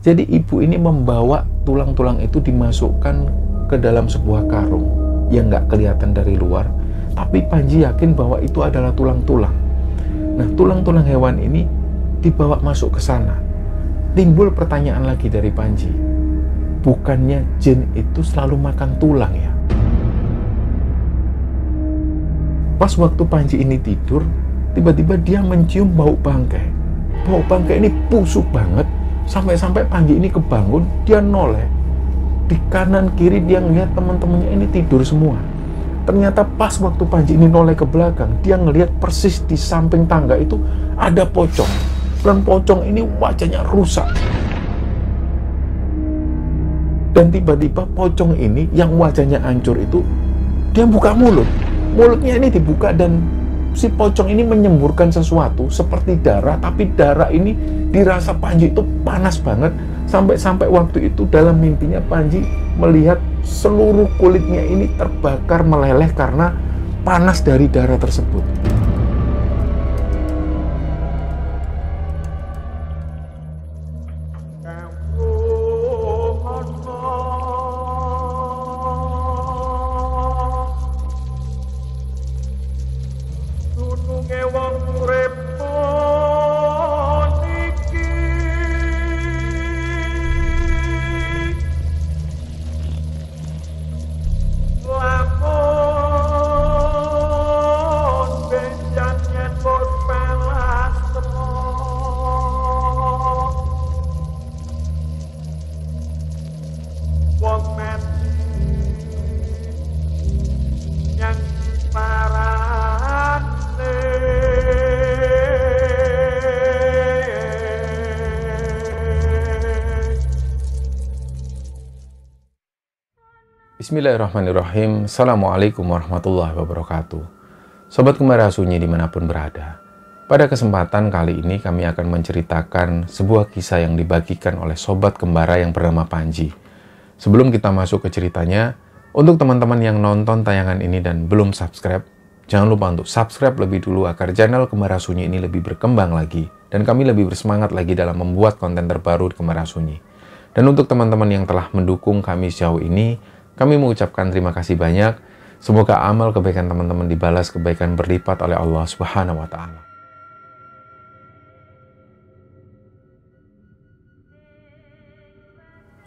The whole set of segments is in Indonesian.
Jadi ibu ini membawa tulang-tulang itu dimasukkan ke dalam sebuah karung yang nggak kelihatan dari luar, tapi Panji yakin bahwa itu adalah tulang-tulang. Nah, tulang-tulang hewan ini dibawa masuk ke sana. Timbul pertanyaan lagi dari Panji, bukannya jin itu selalu makan tulang ya? Pas waktu Panji ini tidur, tiba-tiba dia mencium bau bangkai. Bau bangkai ini busuk banget, sampai-sampai Panji ini kebangun, dia noleh. Di kanan kiri dia ngeliat teman-temannya ini tidur semua. Ternyata pas waktu Panji ini noleh ke belakang, dia ngeliat persis di samping tangga itu ada pocong. Dan pocong ini wajahnya rusak. Dan tiba-tiba pocong ini yang wajahnya hancur itu, dia buka mulut. Mulutnya ini dibuka dan si pocong ini menyemburkan sesuatu seperti darah, tapi darah ini dirasa Panji itu panas banget. Sampai-sampai waktu itu dalam mimpinya Panji melihat seluruh kulitnya ini terbakar meleleh karena panas dari darah tersebut. Bismillahirrahmanirrahim. Assalamualaikum warahmatullahi wabarakatuh. Sobat Kembara Sunyi dimanapun berada, pada kesempatan kali ini kami akan menceritakan sebuah kisah yang dibagikan oleh Sobat Kembara yang bernama Panji. Sebelum kita masuk ke ceritanya, untuk teman-teman yang nonton tayangan ini dan belum subscribe, jangan lupa untuk subscribe lebih dulu agar channel Kembara Sunyi ini lebih berkembang lagi dan kami lebih bersemangat lagi dalam membuat konten terbaru di Kembara Sunyi. Dan untuk teman-teman yang telah mendukung kami sejauh ini, kami mengucapkan terima kasih banyak. Semoga amal kebaikan teman-teman dibalas kebaikan berlipat oleh Allah Subhanahu wa Ta'ala.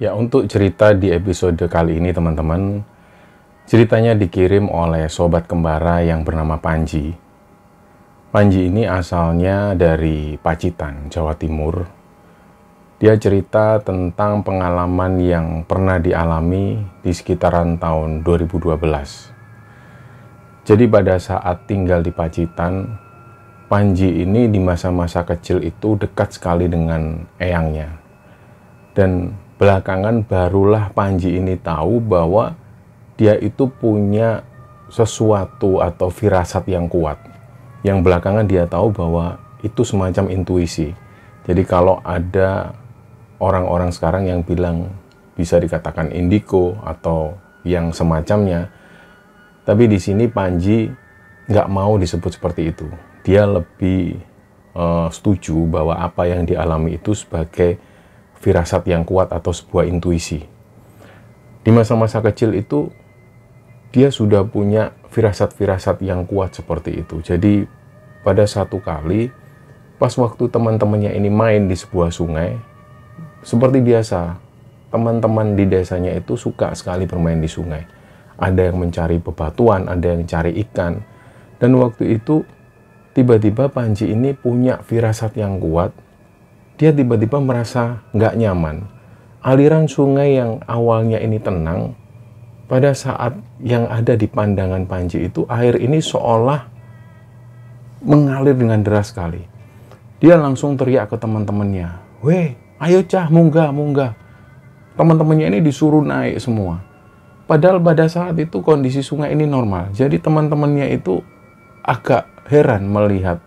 Ya, untuk cerita di episode kali ini teman-teman, ceritanya dikirim oleh Sobat Kembara yang bernama Panji. Panji ini asalnya dari Pacitan, Jawa Timur. Dia cerita tentang pengalaman yang pernah dialami di sekitaran tahun 2012. Jadi pada saat tinggal di Pacitan, Panji ini di masa-masa kecil itu dekat sekali dengan eyangnya. Dan belakangan barulah Panji ini tahu bahwa dia itu punya sesuatu atau firasat yang kuat. Yang belakangan dia tahu bahwa itu semacam intuisi. Jadi kalau ada orang-orang sekarang yang bilang bisa dikatakan indigo atau yang semacamnya, tapi di sini Panji nggak mau disebut seperti itu. Dia lebih setuju bahwa apa yang dialami itu sebagai firasat yang kuat atau sebuah intuisi. Di masa-masa kecil itu dia sudah punya firasat-firasat yang kuat seperti itu. Jadi pada satu kali pas waktu teman-temannya ini main di sebuah sungai, seperti biasa, teman-teman di desanya itu suka sekali bermain di sungai. Ada yang mencari bebatuan, ada yang cari ikan. Dan waktu itu, tiba-tiba Panji ini punya firasat yang kuat. Dia tiba-tiba merasa nggak nyaman. Aliran sungai yang awalnya ini tenang, pada saat yang ada di pandangan Panji itu, air ini seolah mengalir dengan deras sekali. Dia langsung teriak ke teman-temannya, "Weh, ayo cah, munggah." Teman-temannya ini disuruh naik semua. Padahal pada saat itu kondisi sungai ini normal. Jadi teman-temannya itu agak heran melihat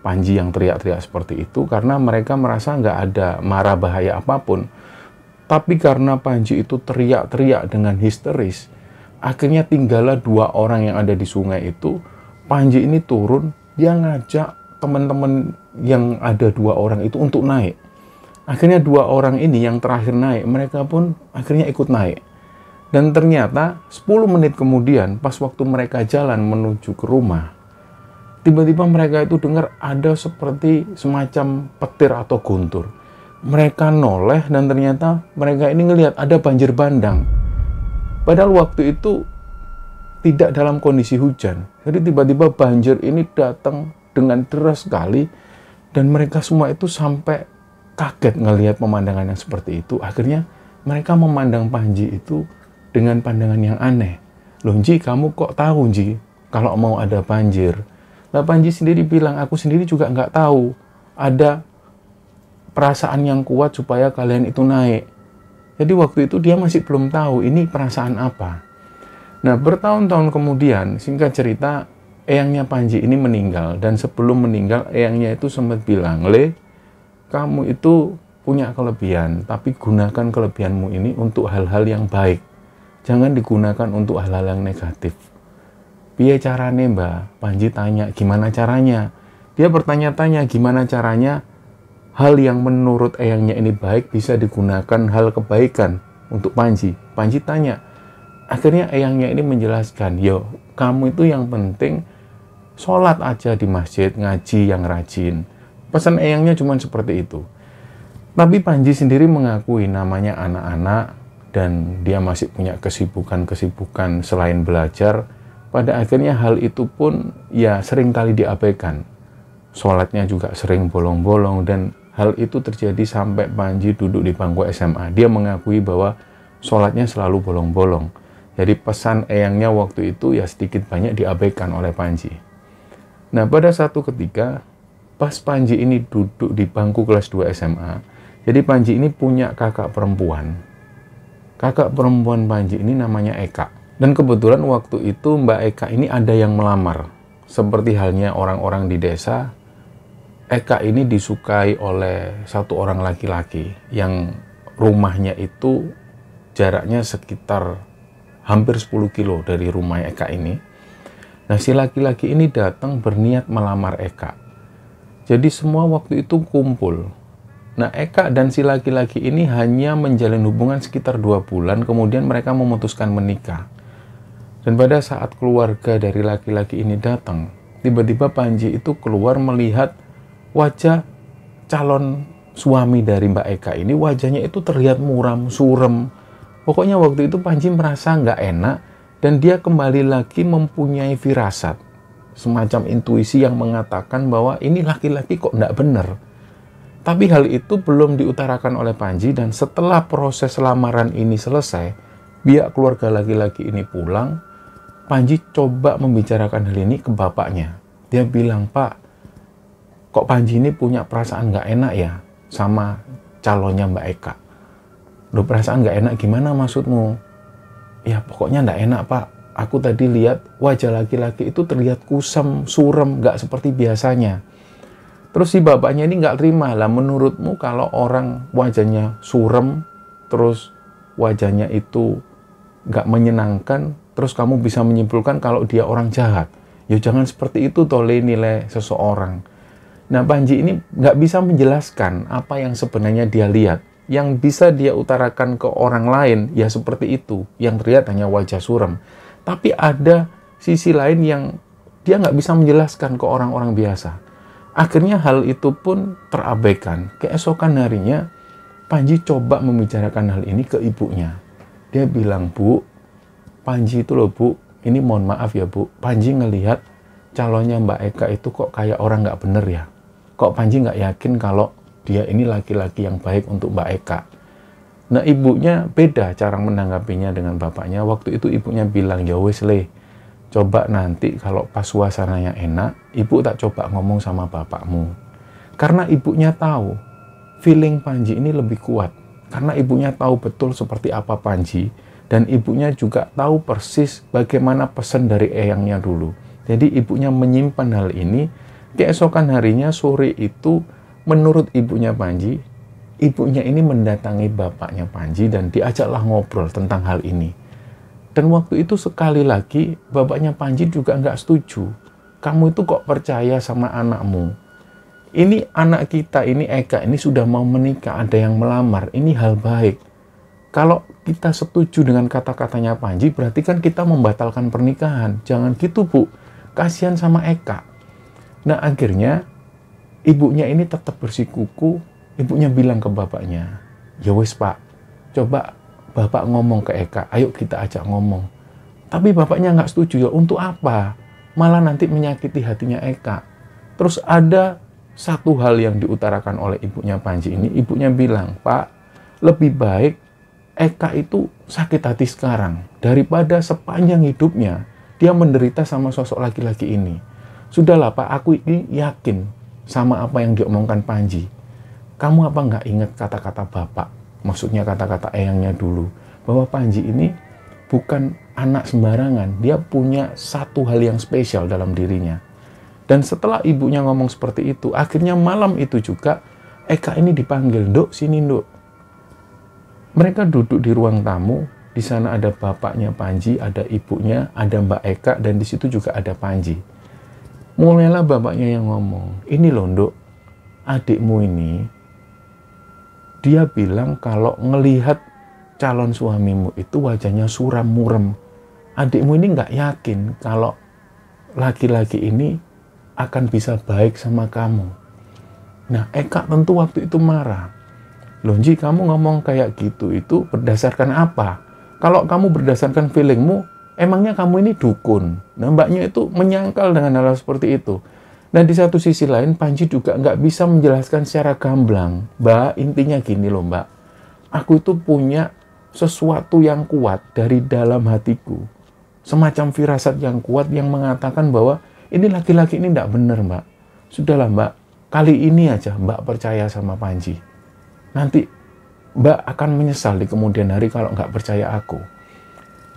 Panji yang teriak-teriak seperti itu, karena mereka merasa nggak ada mara bahaya apapun. Tapi karena Panji itu teriak-teriak dengan histeris, akhirnya tinggallah dua orang yang ada di sungai itu. Panji ini turun, dia ngajak teman-teman yang ada dua orang itu untuk naik. Akhirnya dua orang ini yang terakhir naik, mereka pun akhirnya ikut naik. Dan ternyata 10 menit kemudian, pas waktu mereka jalan menuju ke rumah, tiba-tiba mereka itu dengar ada seperti semacam petir atau guntur. Mereka noleh dan ternyata mereka ini ngelihat ada banjir bandang. Padahal waktu itu tidak dalam kondisi hujan. Jadi tiba-tiba banjir ini datang dengan deras sekali dan mereka semua itu sampai kaget ngelihat pemandangan yang seperti itu. Akhirnya mereka memandang Panji itu dengan pandangan yang aneh. Loh Ji, kamu kok tahu Ji kalau mau ada banjir? Lah Panji sendiri bilang, aku sendiri juga nggak tahu. Ada perasaan yang kuat supaya kalian itu naik. Jadi waktu itu dia masih belum tahu ini perasaan apa. Nah, bertahun-tahun kemudian, singkat cerita, eyangnya Panji ini meninggal. Dan sebelum meninggal, eyangnya itu sempat bilang, Le, kamu itu punya kelebihan, tapi gunakan kelebihanmu ini untuk hal-hal yang baik. Jangan digunakan untuk hal-hal yang negatif. Piye carane Mbak? Panji tanya, gimana caranya? Dia bertanya-tanya, gimana caranya hal yang menurut eyangnya ini baik bisa digunakan hal kebaikan untuk Panji. Panji tanya, akhirnya eyangnya ini menjelaskan, yo, kamu itu yang penting sholat aja di masjid, ngaji yang rajin. Pesan eyangnya cuma seperti itu. Tapi Panji sendiri mengakui namanya anak-anak dan dia masih punya kesibukan-kesibukan selain belajar. Pada akhirnya hal itu pun ya sering kali diabaikan. Sholatnya juga sering bolong-bolong dan hal itu terjadi sampai Panji duduk di bangku SMA. Dia mengakui bahwa sholatnya selalu bolong-bolong. Jadi pesan eyangnya waktu itu ya sedikit banyak diabaikan oleh Panji. Nah, pada satu ketika pas Panji ini duduk di bangku kelas 2 SMA, jadi Panji ini punya kakak perempuan. Kakak perempuan Panji ini namanya Eka. Dan kebetulan waktu itu Mbak Eka ini ada yang melamar. Seperti halnya orang-orang di desa, Eka ini disukai oleh satu orang laki-laki yang rumahnya itu jaraknya sekitar hampir 10 kilo dari rumah Eka ini. Nah, si laki-laki ini datang berniat melamar Eka. Jadi semua waktu itu kumpul. Nah, Eka dan si laki-laki ini hanya menjalin hubungan sekitar 2 bulan, kemudian mereka memutuskan menikah. Dan pada saat keluarga dari laki-laki ini datang, tiba-tiba Panji itu keluar melihat wajah calon suami dari Mbak Eka ini, wajahnya itu terlihat muram, surem. Pokoknya waktu itu Panji merasa nggak enak, dan dia kembali lagi mempunyai firasat. Semacam intuisi yang mengatakan bahwa ini laki-laki kok nggak bener. Tapi hal itu belum diutarakan oleh Panji, dan setelah proses lamaran ini selesai, pihak keluarga laki-laki ini pulang, Panji coba membicarakan hal ini ke bapaknya. Dia bilang, Pak, kok Panji ini punya perasaan nggak enak ya sama calonnya Mbak Eka? Loh, perasaan nggak enak gimana maksudmu? Ya pokoknya nggak enak Pak. Aku tadi lihat wajah laki-laki itu terlihat kusam, surem, nggak seperti biasanya. Terus si bapaknya ini nggak terima lah, menurutmu kalau orang wajahnya surem, terus wajahnya itu nggak menyenangkan, terus kamu bisa menyimpulkan kalau dia orang jahat. Ya jangan seperti itu toleh nilai seseorang. Nah, Panji ini nggak bisa menjelaskan apa yang sebenarnya dia lihat. Yang bisa dia utarakan ke orang lain, ya seperti itu. Yang terlihat hanya wajah surem. Tapi ada sisi lain yang dia nggak bisa menjelaskan ke orang-orang biasa. Akhirnya hal itu pun terabaikan. Keesokan harinya, Panji coba membicarakan hal ini ke ibunya. Dia bilang, Bu, Panji itu loh Bu, ini mohon maaf ya Bu, Panji ngelihat calonnya Mbak Eka itu kok kayak orang nggak bener ya. Kok Panji nggak yakin kalau dia ini laki-laki yang baik untuk Mbak Eka. Nah, ibunya beda cara menanggapinya dengan bapaknya. Waktu itu ibunya bilang, ya wes Le, coba nanti kalau pas suasananya enak, ibu tak coba ngomong sama bapakmu. Karena ibunya tahu, feeling Panji ini lebih kuat. Karena ibunya tahu betul seperti apa Panji, dan ibunya juga tahu persis bagaimana pesan dari eyangnya dulu. Jadi ibunya menyimpan hal ini. Keesokan harinya sore itu, menurut ibunya Panji, ibunya ini mendatangi bapaknya Panji dan diajaklah ngobrol tentang hal ini. Dan waktu itu sekali lagi bapaknya Panji juga nggak setuju. Kamu itu kok percaya sama anakmu? Ini anak kita, ini Eka, ini sudah mau menikah, ada yang melamar, ini hal baik. Kalau kita setuju dengan kata-katanya Panji, berarti kan kita membatalkan pernikahan. Jangan gitu, Bu. Kasihan sama Eka. Nah, akhirnya ibunya ini tetap bersikuku. Ibunya bilang ke bapaknya, ya wes Pak, coba Bapak ngomong ke Eka, ayo kita ajak ngomong. Tapi bapaknya nggak setuju, ya untuk apa? Malah nanti menyakiti hatinya Eka. Terus ada satu hal yang diutarakan oleh ibunya Panji ini, ibunya bilang, Pak, lebih baik Eka itu sakit hati sekarang daripada sepanjang hidupnya dia menderita sama sosok laki-laki ini. Sudahlah Pak, aku ini yakin sama apa yang diomongkan Panji. Kamu apa nggak ingat kata-kata Bapak? Maksudnya kata-kata eyangnya dulu. Bahwa Panji ini bukan anak sembarangan. Dia punya satu hal yang spesial dalam dirinya. Dan setelah ibunya ngomong seperti itu, akhirnya malam itu juga Eka ini dipanggil, Nduk, sini Nduk. Mereka duduk di ruang tamu, di sana ada bapaknya Panji, ada ibunya, ada Mbak Eka, dan di situ juga ada Panji. Mulailah bapaknya yang ngomong, ini loh Nduk, adikmu ini, dia bilang kalau ngelihat calon suamimu itu wajahnya suram murem. Adikmu ini nggak yakin kalau laki-laki ini akan bisa baik sama kamu. Nah, Eka tentu waktu itu marah. Loh, Ji, kamu ngomong kayak gitu, itu berdasarkan apa? Kalau kamu berdasarkan feelingmu, emangnya kamu ini dukun? Nah, mbaknya itu menyangkal dengan hal seperti itu. Dan di satu sisi lain, Panji juga nggak bisa menjelaskan secara gamblang. Mbak, intinya gini loh, Mbak. Aku itu punya sesuatu yang kuat dari dalam hatiku. Semacam firasat yang kuat yang mengatakan bahwa ini laki-laki ini nggak benar, Mbak. Sudahlah, Mbak. Kali ini aja Mbak percaya sama Panji. Nanti Mbak akan menyesal di kemudian hari kalau nggak percaya aku.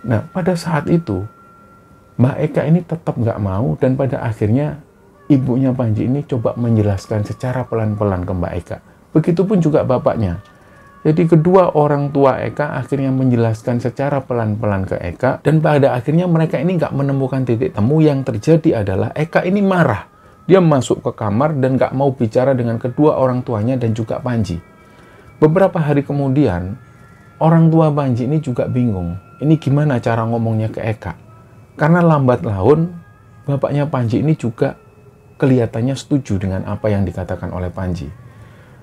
Nah, pada saat itu, Mbak Eka ini tetap nggak mau dan pada akhirnya ibunya Panji ini coba menjelaskan secara pelan-pelan ke Mbak Eka. Begitupun juga bapaknya. Jadi kedua orang tua Eka akhirnya menjelaskan secara pelan-pelan ke Eka dan pada akhirnya mereka ini nggak menemukan titik temu. Yang terjadi adalah Eka ini marah. Dia masuk ke kamar dan nggak mau bicara dengan kedua orang tuanya dan juga Panji. Beberapa hari kemudian, orang tua Panji ini juga bingung. Ini gimana cara ngomongnya ke Eka? Karena lambat laun, bapaknya Panji ini juga kelihatannya setuju dengan apa yang dikatakan oleh Panji.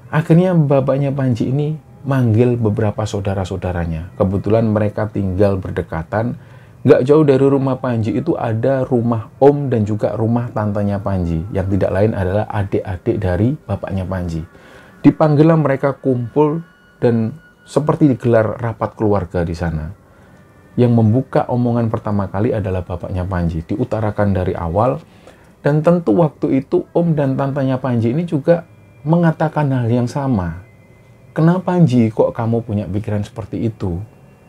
Akhirnya bapaknya Panji ini manggil beberapa saudara-saudaranya. Kebetulan mereka tinggal berdekatan. Nggak jauh dari rumah Panji itu ada rumah om dan juga rumah tantenya Panji. Yang tidak lain adalah adik-adik dari bapaknya Panji. Dipanggillah mereka kumpul dan seperti digelar rapat keluarga di sana. Yang membuka omongan pertama kali adalah bapaknya Panji. Diutarakan dari awal dan tentu waktu itu om dan tantenya Panji ini juga mengatakan hal yang sama. Kenapa Panji kok kamu punya pikiran seperti itu?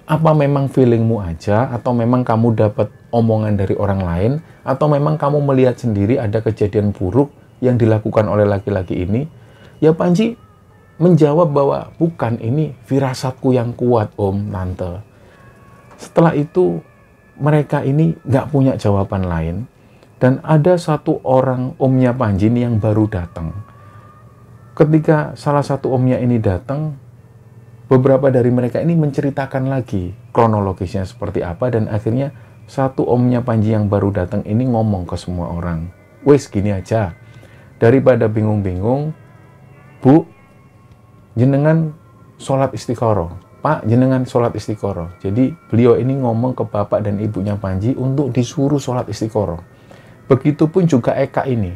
Apa memang feelingmu aja atau memang kamu dapat omongan dari orang lain atau memang kamu melihat sendiri ada kejadian buruk yang dilakukan oleh laki-laki ini? Ya Panji menjawab bahwa bukan, ini firasatku yang kuat om, tante. Setelah itu mereka ini nggak punya jawaban lain dan ada satu orang omnya Panji ini yang baru datang. Ketika salah satu omnya ini datang, beberapa dari mereka ini menceritakan lagi kronologisnya seperti apa dan akhirnya satu omnya Panji yang baru datang ini ngomong ke semua orang, wes gini aja, daripada bingung-bingung, Bu, jenengan sholat istiqoroh. Pak, jenengan sholat istiqoroh. Jadi beliau ini ngomong ke bapak dan ibunya Panji untuk disuruh sholat istiqoroh. Begitupun juga Eka ini.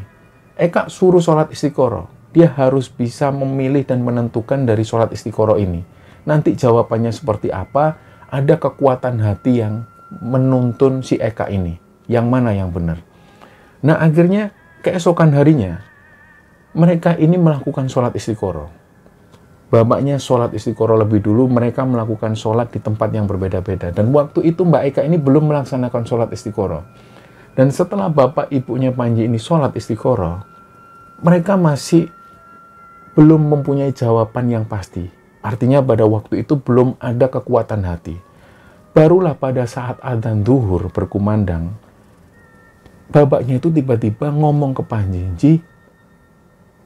Eka suruh sholat istiqoroh. Dia harus bisa memilih dan menentukan dari sholat istiqoroh ini. Nanti jawabannya seperti apa, ada kekuatan hati yang menuntun si Eka ini. Yang mana yang benar. Nah akhirnya keesokan harinya, mereka ini melakukan sholat istiqoroh. Bapaknya sholat istiqoroh lebih dulu, mereka melakukan sholat di tempat yang berbeda-beda. Dan waktu itu Mbak Eka ini belum melaksanakan sholat istiqoroh. Dan setelah bapak ibunya Panji ini sholat istiqoroh, mereka masih belum mempunyai jawaban yang pasti. Artinya pada waktu itu belum ada kekuatan hati. Barulah pada saat adzan zuhur berkumandang, bapaknya itu tiba-tiba ngomong ke Panji, Ji,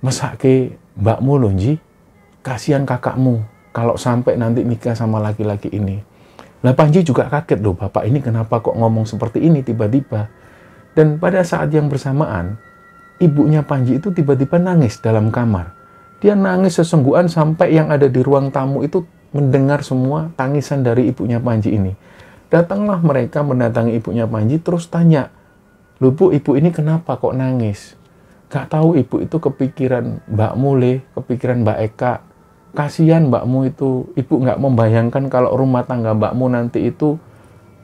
mesake mbakmu loh Ji, kasihan kakakmu kalau sampai nanti nikah sama laki-laki ini. Lah Panji juga kaget loh, bapak ini kenapa kok ngomong seperti ini tiba-tiba. Dan pada saat yang bersamaan, ibunya Panji itu tiba-tiba nangis dalam kamar. Dia nangis sesungguhan sampai yang ada di ruang tamu itu mendengar semua tangisan dari ibunya Panji ini. Datanglah mereka mendatangi ibunya Panji terus tanya, "Loh Bu, ibu ini kenapa kok nangis?" Gak tahu, ibu itu kepikiran Mbak Mule, kepikiran Mbak Eka. Kasihan mbakmu itu, ibu nggak membayangkan kalau rumah tangga mbakmu nanti itu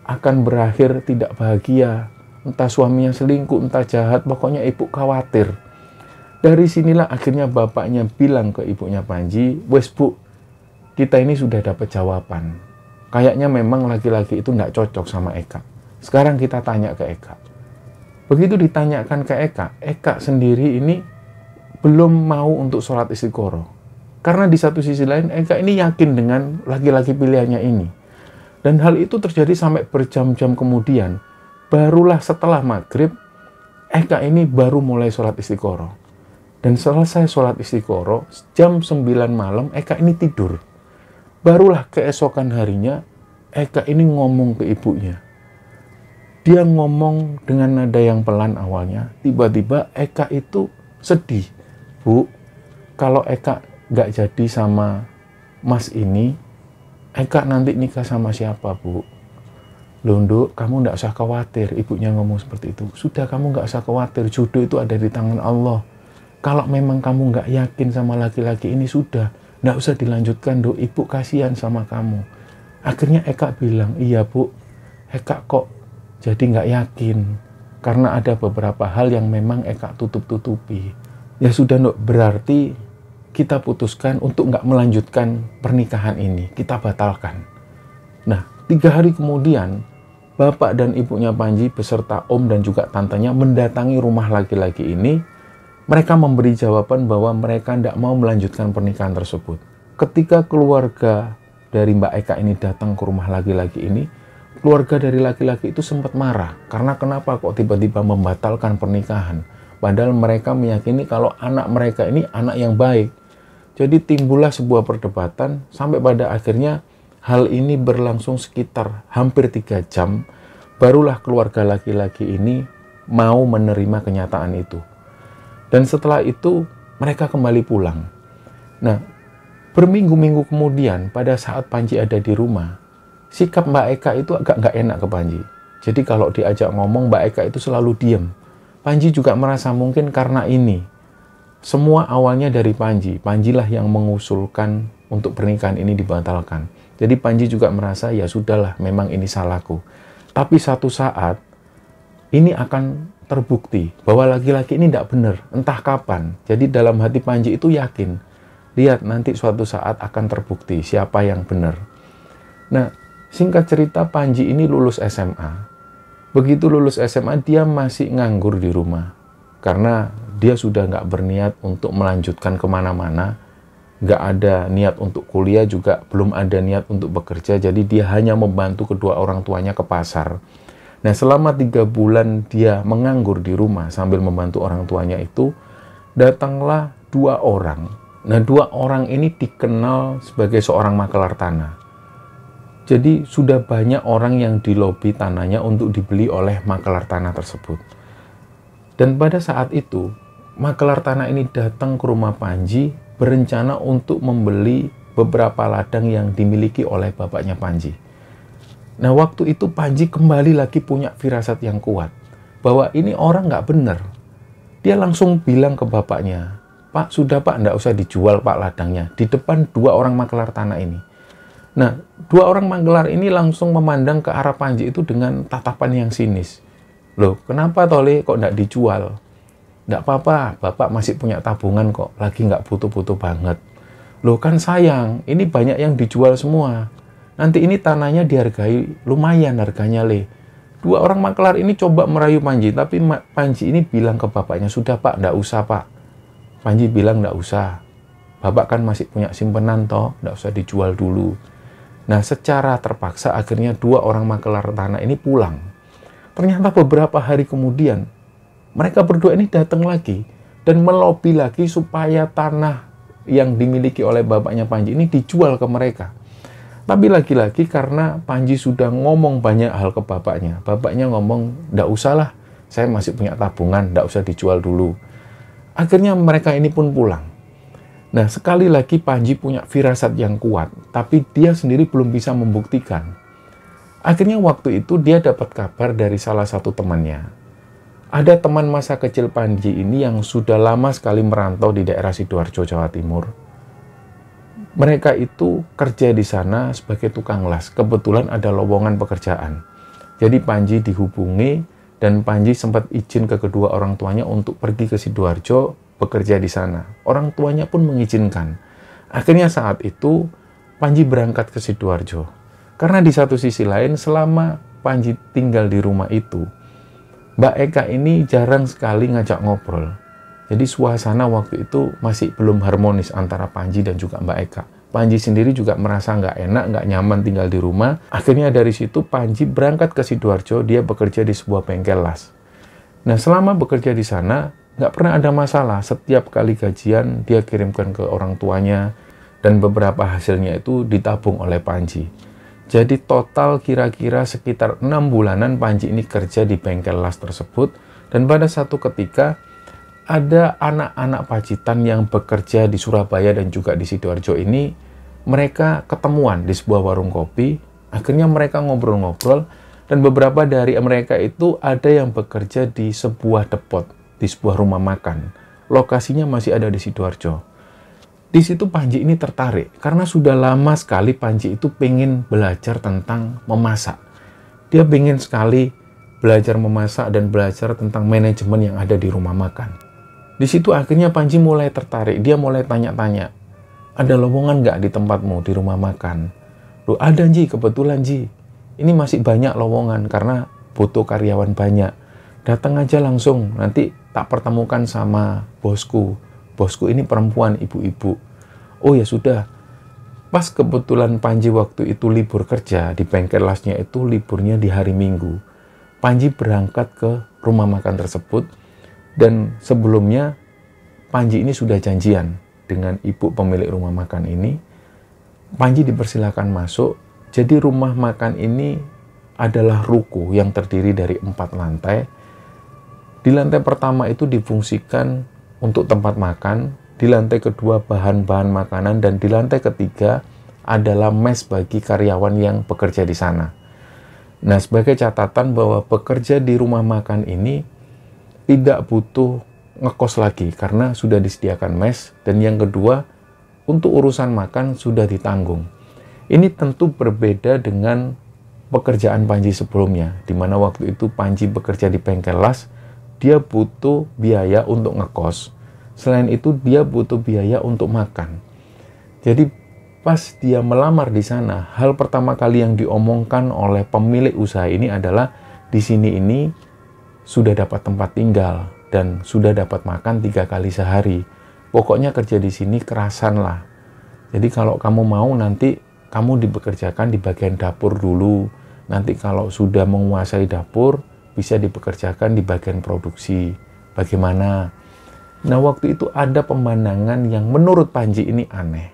akan berakhir tidak bahagia. Entah suaminya selingkuh, entah jahat, pokoknya ibu khawatir. Dari sinilah akhirnya bapaknya bilang ke ibunya Panji, "Wes Bu, kita ini sudah dapat jawaban. Kayaknya memang laki-laki itu nggak cocok sama Eka. Sekarang kita tanya ke Eka." Begitu ditanyakan ke Eka, Eka sendiri ini belum mau untuk sholat istiqoroh. Karena di satu sisi lain, Eka ini yakin dengan laki-laki pilihannya ini. Dan hal itu terjadi sampai berjam-jam kemudian. Barulah setelah maghrib, Eka ini baru mulai sholat istiqoroh. Dan selesai sholat istiqoroh, jam 9 malam, Eka ini tidur. Barulah keesokan harinya, Eka ini ngomong ke ibunya. Dia ngomong dengan nada yang pelan awalnya. Tiba-tiba Eka itu sedih. "Bu, kalau Eka nggak jadi sama Mas ini, Eka nanti nikah sama siapa, Bu?" "Loh, Nduk, kamu nggak usah khawatir." Ibunya ngomong seperti itu. "Sudah, kamu nggak usah khawatir. Jodoh itu ada di tangan Allah. Kalau memang kamu nggak yakin sama laki-laki ini, sudah, nggak usah dilanjutkan, Nduk. Ibu kasihan sama kamu." Akhirnya Eka bilang, "Iya, Bu. Eka kok jadi nggak yakin. Karena ada beberapa hal yang memang Eka tutup-tutupi." "Ya sudah, Nduk, berarti kita putuskan untuk nggak melanjutkan pernikahan ini, kita batalkan." Nah, 3 hari kemudian, bapak dan ibunya Panji beserta om dan juga tantenya mendatangi rumah laki-laki ini. Mereka memberi jawaban bahwa mereka tidak mau melanjutkan pernikahan tersebut. Ketika keluarga dari Mbak Eka ini datang ke rumah laki-laki ini, keluarga dari laki-laki itu sempat marah. Karena kenapa kok tiba-tiba membatalkan pernikahan? Padahal mereka meyakini kalau anak mereka ini anak yang baik. Jadi timbullah sebuah perdebatan sampai pada akhirnya hal ini berlangsung sekitar hampir 3 jam. Barulah keluarga laki-laki ini mau menerima kenyataan itu. Dan setelah itu mereka kembali pulang. Nah, berminggu-minggu kemudian pada saat Panji ada di rumah, sikap Mbak Eka itu agak nggak enak ke Panji. Jadi kalau diajak ngomong, Mbak Eka itu selalu diam. Panji juga merasa mungkin karena ini. Semua awalnya dari Panji. Panjilah yang mengusulkan untuk pernikahan ini dibatalkan. Jadi Panji juga merasa, ya sudahlah, memang ini salahku. Tapi satu saat, ini akan terbukti bahwa laki-laki ini tidak benar, entah kapan. Jadi dalam hati Panji itu yakin, lihat nanti suatu saat akan terbukti siapa yang benar. Nah, singkat cerita Panji ini lulus SMA. Begitu lulus SMA, dia masih nganggur di rumah. Karena dia sudah nggak berniat untuk melanjutkan kemana-mana, nggak ada niat untuk kuliah juga, belum ada niat untuk bekerja, jadi dia hanya membantu kedua orang tuanya ke pasar. Nah, selama 3 bulan dia menganggur di rumah sambil membantu orang tuanya itu, datanglah 2 orang. Nah, 2 orang ini dikenal sebagai seorang makelar tanah. Jadi sudah banyak orang yang dilobi tanahnya untuk dibeli oleh makelar tanah tersebut. Dan pada saat itu, makelar tanah ini datang ke rumah Panji berencana untuk membeli beberapa ladang yang dimiliki oleh bapaknya Panji. Nah, waktu itu Panji kembali lagi punya firasat yang kuat bahwa ini orang nggak benar. Dia langsung bilang ke bapaknya, "Pak, sudah Pak, nggak usah dijual Pak ladangnya." Di depan 2 orang makelar tanah ini. Nah, 2 orang makelar ini langsung memandang ke arah Panji itu dengan tatapan yang sinis. "Loh, kenapa Tole kok nggak dijual?" "Nggak apa-apa, Bapak masih punya tabungan kok, lagi nggak butuh-butuh banget." "Loh, kan sayang, ini banyak yang dijual semua. Nanti ini tanahnya dihargai, lumayan harganya Le." 2 orang makelar ini coba merayu Panji, tapi Panji ini bilang ke bapaknya, "Sudah Pak, nggak usah Pak." Panji bilang, "Nggak usah, Bapak kan masih punya simpenan toh, nggak usah dijual dulu." Nah, secara terpaksa akhirnya 2 orang makelar tanah ini pulang. Ternyata beberapa hari kemudian, mereka berdua ini datang lagi dan melobi lagi supaya tanah yang dimiliki oleh bapaknya Panji ini dijual ke mereka. Tapi lagi-lagi karena Panji sudah ngomong banyak hal ke bapaknya, bapaknya ngomong, "Nggak usah lah, saya masih punya tabungan, nggak usah dijual dulu." Akhirnya mereka ini pun pulang. Nah, sekali lagi Panji punya firasat yang kuat, tapi dia sendiri belum bisa membuktikan. Akhirnya waktu itu dia dapat kabar dari salah satu temannya. Ada teman masa kecil Panji ini yang sudah lama sekali merantau di daerah Sidoarjo, Jawa Timur. Mereka itu kerja di sana sebagai tukang las. Kebetulan ada lowongan pekerjaan. Jadi Panji dihubungi dan Panji sempat izin ke kedua orang tuanya untuk pergi ke Sidoarjo bekerja di sana. Orang tuanya pun mengizinkan. Akhirnya saat itu Panji berangkat ke Sidoarjo. Karena di satu sisi lain selama Panji tinggal di rumah itu, Mbak Eka ini jarang sekali ngajak ngobrol. Jadi suasana waktu itu masih belum harmonis antara Panji dan juga Mbak Eka. Panji sendiri juga merasa nggak enak, nggak nyaman tinggal di rumah. Akhirnya dari situ Panji berangkat ke Sidoarjo, dia bekerja di sebuah bengkel las. Nah, selama bekerja di sana, nggak pernah ada masalah. Setiap kali gajian, dia kirimkan ke orang tuanya, dan beberapa hasilnya itu ditabung oleh Panji. Jadi total kira-kira sekitar 6 bulanan Panji ini kerja di bengkel las tersebut, dan pada satu ketika, ada anak-anak Pacitan yang bekerja di Surabaya dan juga di Sidoarjo ini, mereka ketemuan di sebuah warung kopi. Akhirnya mereka ngobrol-ngobrol, dan beberapa dari mereka itu ada yang bekerja di sebuah depot, di sebuah rumah makan. Lokasinya masih ada di Sidoarjo. Di situ Panji ini tertarik, karena sudah lama sekali Panji itu pengen belajar tentang memasak. Dia pengen sekali belajar memasak dan belajar tentang manajemen yang ada di rumah makan. Di situ akhirnya Panji mulai tertarik, dia mulai tanya-tanya, "Ada lowongan nggak di tempatmu di rumah makan?" "Loh, ada Ji, kebetulan Ji. Ini masih banyak lowongan karena butuh karyawan banyak. Datang aja langsung, nanti tak pertemukan sama bosku. Bosku ini perempuan, ibu-ibu." Oh ya sudah. Pas kebetulan Panji waktu itu libur kerja, di bengkel lasnya itu liburnya di hari Minggu. Panji berangkat ke rumah makan tersebut. Dan sebelumnya Panji ini sudah janjian dengan ibu pemilik rumah makan ini. Panji dipersilakan masuk. Jadi rumah makan ini adalah ruko yang terdiri dari 4 lantai. Di lantai pertama itu difungsikan untuk tempat makan, di lantai kedua bahan-bahan makanan, dan di lantai ketiga adalah mes bagi karyawan yang bekerja di sana. Nah, sebagai catatan bahwa bekerja di rumah makan ini tidak butuh ngekos lagi karena sudah disediakan mes, dan yang kedua untuk urusan makan sudah ditanggung. Ini tentu berbeda dengan pekerjaan Panji sebelumnya, di mana waktu itu Panji bekerja di bengkel las, dia butuh biaya untuk ngekos. Selain itu dia butuh biaya untuk makan. Jadi pas dia melamar di sana, hal pertama kali yang diomongkan oleh pemilik usaha ini adalah di sini ini sudah dapat tempat tinggal dan sudah dapat makan 3 kali sehari. Pokoknya kerja di sini kerasan lah. Jadi kalau kamu mau nanti kamu dipekerjakan di bagian dapur dulu. Nanti kalau sudah menguasai dapur bisa dipekerjakan di bagian produksi. Bagaimana? Nah, waktu itu ada pemandangan yang menurut Panji ini aneh.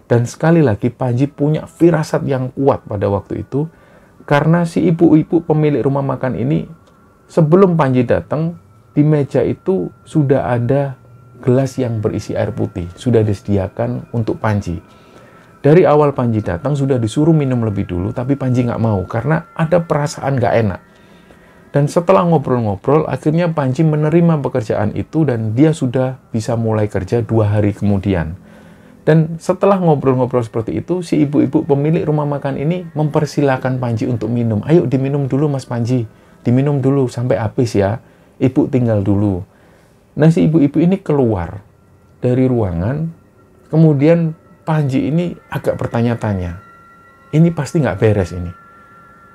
Dan sekali lagi Panji punya firasat yang kuat pada waktu itu, karena si ibu-ibu pemilik rumah makan ini sebelum Panji datang, di meja itu sudah ada gelas yang berisi air putih, sudah disediakan untuk Panji. Dari awal Panji datang sudah disuruh minum lebih dulu, tapi Panji nggak mau karena ada perasaan nggak enak. Dan setelah ngobrol-ngobrol, akhirnya Panji menerima pekerjaan itu dan dia sudah bisa mulai kerja 2 hari kemudian. Dan setelah ngobrol-ngobrol seperti itu, si ibu-ibu pemilik rumah makan ini mempersilahkan Panji untuk minum. "Ayo diminum dulu Mas Panji. Diminum dulu sampai habis ya, ibu tinggal dulu." Nah, si ibu-ibu ini keluar dari ruangan, kemudian Panji ini agak bertanya-tanya, ini pasti nggak beres ini.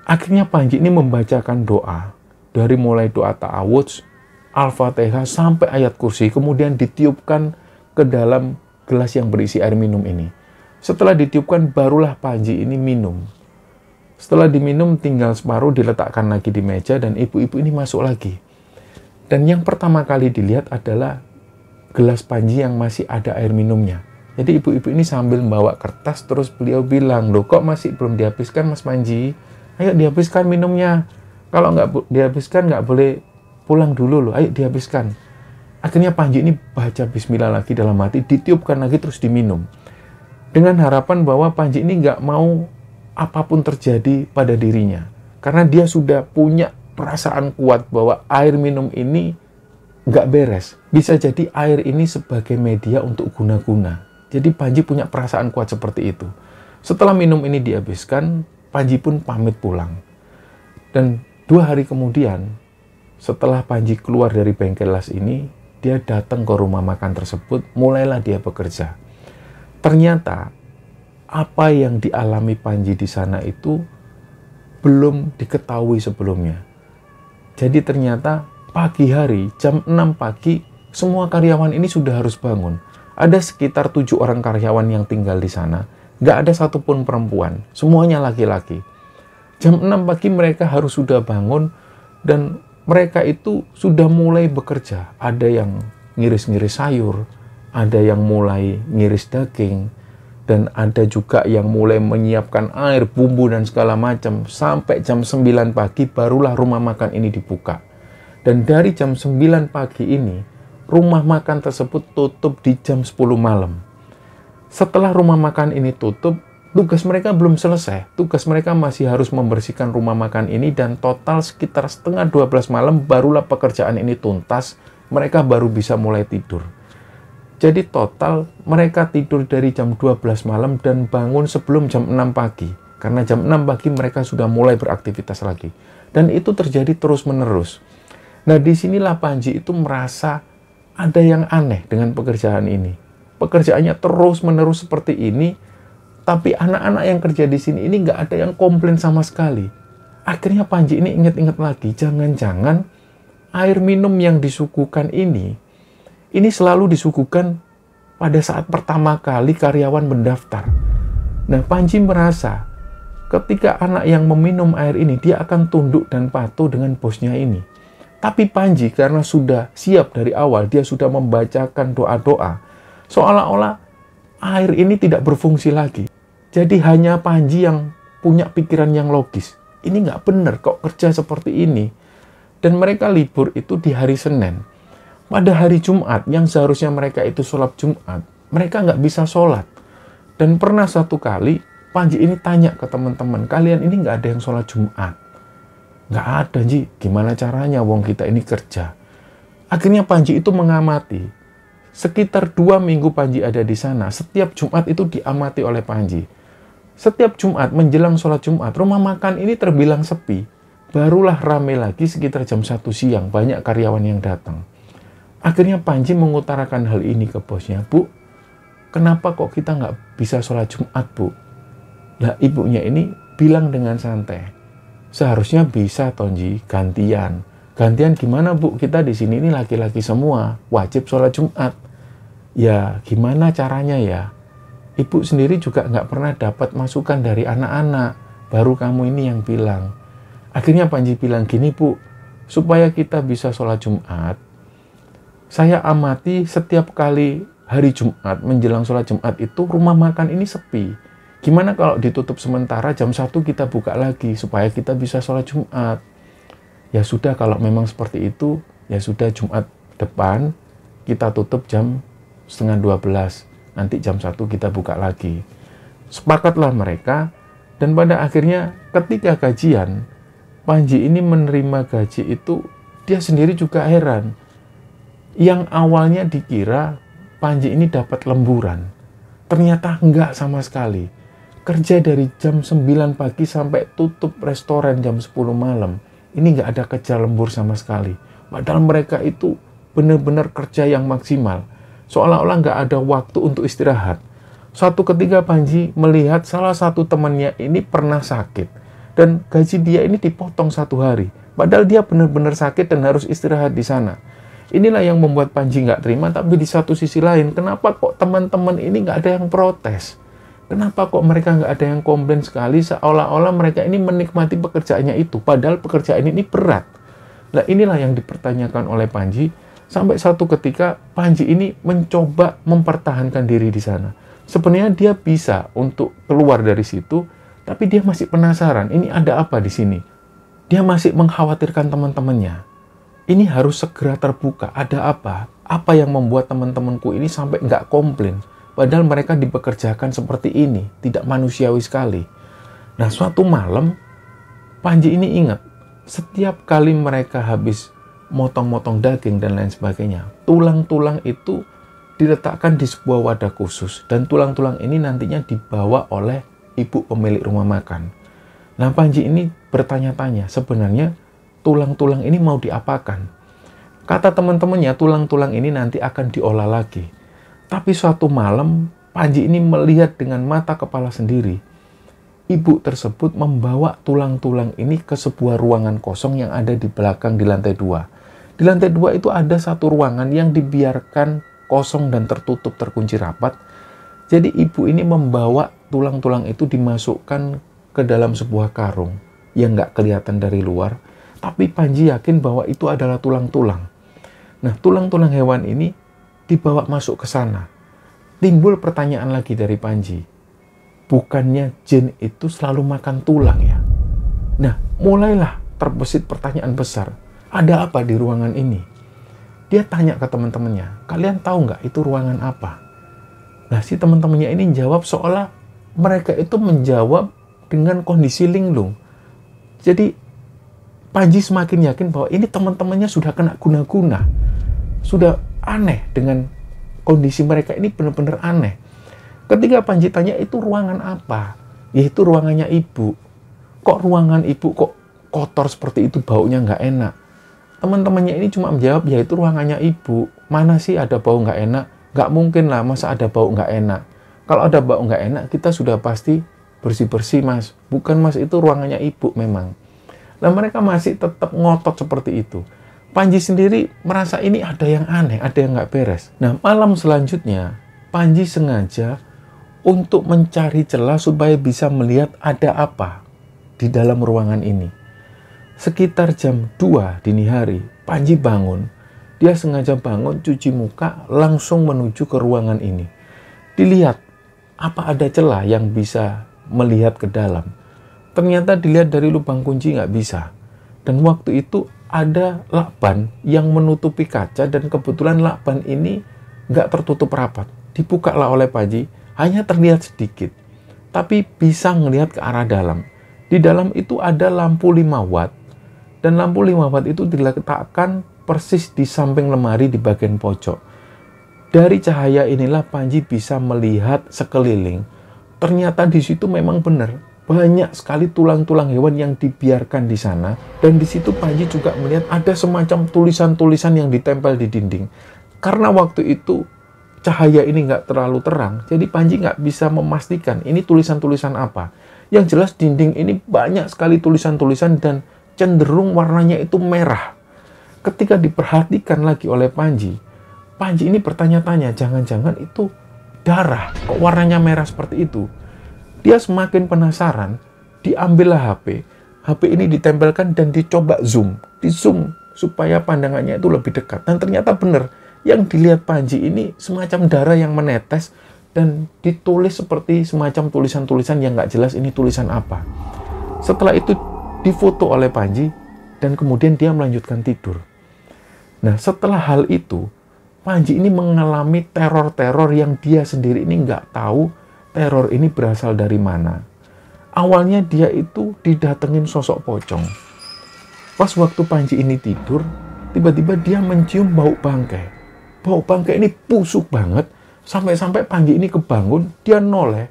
Akhirnya Panji ini membacakan doa, dari mulai doa ta'awudz, Al-Fatihah, sampai ayat kursi, kemudian ditiupkan ke dalam gelas yang berisi air minum ini. Setelah ditiupkan, barulah Panji ini minum. Setelah diminum, tinggal separuh diletakkan lagi di meja dan ibu-ibu ini masuk lagi. Dan yang pertama kali dilihat adalah gelas Panji yang masih ada air minumnya. Jadi ibu-ibu ini sambil membawa kertas, terus beliau bilang, loh kok masih belum dihabiskan Mas Panji? Ayo dihabiskan minumnya. Kalau nggak dihabiskan nggak boleh pulang dulu loh, ayo dihabiskan. Akhirnya Panji ini baca bismillah lagi dalam hati, ditiupkan lagi terus diminum. Dengan harapan bahwa Panji ini nggak mau apapun terjadi pada dirinya. Karena dia sudah punya perasaan kuat bahwa air minum ini nggak beres. Bisa jadi air ini sebagai media untuk guna-guna. Jadi Panji punya perasaan kuat seperti itu. Setelah minum ini dihabiskan, Panji pun pamit pulang. Dan 2 hari kemudian, setelah Panji keluar dari bengkel las ini, dia datang ke rumah makan tersebut, mulailah dia bekerja. Ternyata, apa yang dialami Panji di sana itu belum diketahui sebelumnya. Jadi ternyata pagi hari, jam 6 pagi, semua karyawan ini sudah harus bangun. Ada sekitar 7 orang karyawan yang tinggal di sana. Nggak ada satupun perempuan, semuanya laki-laki. Jam 6 pagi mereka harus sudah bangun dan mereka itu sudah mulai bekerja. Ada yang ngiris-ngiris sayur, ada yang mulai ngiris daging, dan ada juga yang mulai menyiapkan air, bumbu, dan segala macam. Sampai jam 9 pagi barulah rumah makan ini dibuka. Dan dari jam 9 pagi ini, rumah makan tersebut tutup di jam 10 malam. Setelah rumah makan ini tutup, tugas mereka belum selesai. Tugas mereka masih harus membersihkan rumah makan ini dan total sekitar setengah 12 malam barulah pekerjaan ini tuntas. Mereka baru bisa mulai tidur. Jadi total mereka tidur dari jam 12 malam dan bangun sebelum jam 6 pagi. Karena jam 6 pagi mereka sudah mulai beraktivitas lagi. Dan itu terjadi terus-menerus. Nah, disinilah Panji itu merasa ada yang aneh dengan pekerjaan ini. Pekerjaannya terus-menerus seperti ini, tapi anak-anak yang kerja di sini ini nggak ada yang komplain sama sekali. Akhirnya Panji ini ingat-ingat lagi, jangan-jangan air minum yang disuguhkan ini selalu disuguhkan pada saat pertama kali karyawan mendaftar. Nah, Panji merasa ketika anak yang meminum air ini, dia akan tunduk dan patuh dengan bosnya ini. Tapi Panji karena sudah siap dari awal, dia sudah membacakan doa-doa, seolah-olah air ini tidak berfungsi lagi. Jadi hanya Panji yang punya pikiran yang logis. Ini nggak benar kok kerja seperti ini. Dan mereka libur itu di hari Senin. Pada hari Jumat yang seharusnya mereka itu sholat Jumat, mereka nggak bisa sholat. Dan pernah satu kali Panji ini tanya ke teman-teman, kalian ini nggak ada yang sholat Jumat? Nggak ada, Ji. Gimana caranya wong kita ini kerja? Akhirnya Panji itu mengamati. Sekitar 2 minggu Panji ada di sana, setiap Jumat itu diamati oleh Panji. Setiap Jumat menjelang sholat Jumat, rumah makan ini terbilang sepi. Barulah rame lagi sekitar jam 1 siang, banyak karyawan yang datang. Akhirnya Panji mengutarakan hal ini ke bosnya. Bu, kenapa kok kita nggak bisa sholat Jumat, Bu? Nah, ibunya ini bilang dengan santai, seharusnya bisa, Tonji, gantian. Gantian gimana, Bu? Kita di sini ini laki-laki semua, wajib sholat Jumat. Ya, gimana caranya ya? Ibu sendiri juga nggak pernah dapat masukan dari anak-anak. Baru kamu ini yang bilang. Akhirnya Panji bilang, gini Bu, supaya kita bisa sholat Jumat, saya amati setiap kali hari Jumat, menjelang sholat Jumat itu rumah makan ini sepi. Gimana kalau ditutup sementara jam 1 kita buka lagi supaya kita bisa sholat Jumat? Ya sudah, kalau memang seperti itu, ya sudah Jumat depan kita tutup jam 11:30. Nanti jam 1 kita buka lagi. Sepakatlah mereka, dan pada akhirnya ketika gajian, Panji ini menerima gaji itu, dia sendiri juga heran. Yang awalnya dikira Panji ini dapat lemburan. Ternyata enggak sama sekali. Kerja dari jam 9 pagi sampai tutup restoran jam 10 malam. Ini enggak ada kerja lembur sama sekali. Padahal mereka itu benar-benar kerja yang maksimal. Seolah-olah enggak ada waktu untuk istirahat. Suatu ketika Panji melihat salah satu temannya ini pernah sakit. Dan gaji dia ini dipotong 1 hari. Padahal dia benar-benar sakit dan harus istirahat di sana. Inilah yang membuat Panji nggak terima, tapi di satu sisi lain, kenapa kok teman-teman ini nggak ada yang protes? Kenapa kok mereka nggak ada yang komplain sekali, seolah-olah mereka ini menikmati pekerjaannya itu, padahal pekerjaan ini berat. Nah, inilah yang dipertanyakan oleh Panji, Sampai satu ketika Panji ini mencoba mempertahankan diri di sana. Sebenarnya dia bisa untuk keluar dari situ, tapi dia masih penasaran, ini ada apa di sini? Dia masih mengkhawatirkan teman-temannya. Ini harus segera terbuka, ada apa? Apa yang membuat teman-temanku ini sampai nggak komplain? Padahal mereka dipekerjakan seperti ini, tidak manusiawi sekali. Nah, suatu malam, Panji ini ingat, setiap kali mereka habis motong-motong daging dan lain sebagainya, tulang-tulang itu diletakkan di sebuah wadah khusus, dan tulang-tulang ini nantinya dibawa oleh ibu pemilik rumah makan. Nah, Panji ini bertanya-tanya, sebenarnya tulang-tulang ini mau diapakan? Kata teman-temannya, tulang-tulang ini nanti akan diolah lagi. Tapi suatu malam, Panji ini melihat dengan mata kepala sendiri, ibu tersebut membawa tulang-tulang ini ke sebuah ruangan kosong yang ada di belakang di lantai 2. Di lantai 2 itu ada satu ruangan yang dibiarkan kosong dan tertutup, terkunci rapat. Jadi ibu ini membawa tulang-tulang itu dimasukkan ke dalam sebuah karung yang nggak kelihatan dari luar. Tapi Panji yakin bahwa itu adalah tulang-tulang. Nah, tulang-tulang hewan ini dibawa masuk ke sana. Timbul pertanyaan lagi dari Panji. Bukannya jin itu selalu makan tulang ya? Nah, mulailah terbesit pertanyaan besar. Ada apa di ruangan ini? Dia tanya ke teman-temannya, kalian tahu nggak itu ruangan apa? Nah, si teman-temannya ini jawab seolah mereka itu menjawab dengan kondisi linglung. Jadi, Panji semakin yakin bahwa ini teman-temannya sudah kena guna-guna. Sudah aneh dengan kondisi mereka ini, benar-benar aneh. Ketika Panji tanya, itu ruangan apa? Yaitu ruangannya ibu. Kok ruangan ibu kok kotor seperti itu, baunya nggak enak? Teman-temannya ini cuma menjawab, ya itu ruangannya ibu. Mana sih ada bau nggak enak? Nggak mungkin lah, masa ada bau nggak enak? Kalau ada bau nggak enak, kita sudah pasti bersih-bersih, mas. Bukan, mas, itu ruangannya ibu memang. Nah, mereka masih tetap ngotot seperti itu. Panji sendiri merasa ini ada yang aneh, ada yang nggak beres. Nah, malam selanjutnya, Panji sengaja untuk mencari celah supaya bisa melihat ada apa di dalam ruangan ini. Sekitar jam 2 dini hari, Panji bangun. Dia sengaja bangun, cuci muka, langsung menuju ke ruangan ini. Dilihat, apa ada celah yang bisa melihat ke dalam. Ternyata dilihat dari lubang kunci nggak bisa. Dan waktu itu ada lakban yang menutupi kaca, dan kebetulan lakban ini nggak tertutup rapat. Dibukalah oleh Panji, hanya terlihat sedikit, tapi bisa melihat ke arah dalam. Di dalam itu ada lampu 5 watt, dan lampu 5 watt itu diletakkan persis di samping lemari di bagian pojok. Dari cahaya inilah Panji bisa melihat sekeliling. Ternyata di situ memang benar, banyak sekali tulang-tulang hewan yang dibiarkan di sana, dan di situ Panji juga melihat ada semacam tulisan-tulisan yang ditempel di dinding. Karena waktu itu cahaya ini nggak terlalu terang, jadi Panji nggak bisa memastikan ini tulisan-tulisan apa. Yang jelas dinding ini banyak sekali tulisan-tulisan dan cenderung warnanya itu merah. Ketika diperhatikan lagi oleh Panji, Panji ini bertanya-tanya, jangan-jangan itu darah, kok warnanya merah seperti itu? Dia semakin penasaran, diambillah HP. HP ini ditempelkan dan dicoba zoom, di zoom supaya pandangannya itu lebih dekat. Dan ternyata benar, yang dilihat Panji ini semacam darah yang menetes dan ditulis seperti semacam tulisan-tulisan yang nggak jelas ini tulisan apa. Setelah itu difoto oleh Panji dan kemudian dia melanjutkan tidur. Nah, setelah hal itu, Panji ini mengalami teror-teror yang dia sendiri ini nggak tahu teror ini berasal dari mana. Awalnya dia itu didatengin sosok pocong. Pas waktu Panji ini tidur, tiba-tiba dia mencium bau bangkai. Bau bangkai ini busuk banget, sampai-sampai Panji ini kebangun, dia noleh.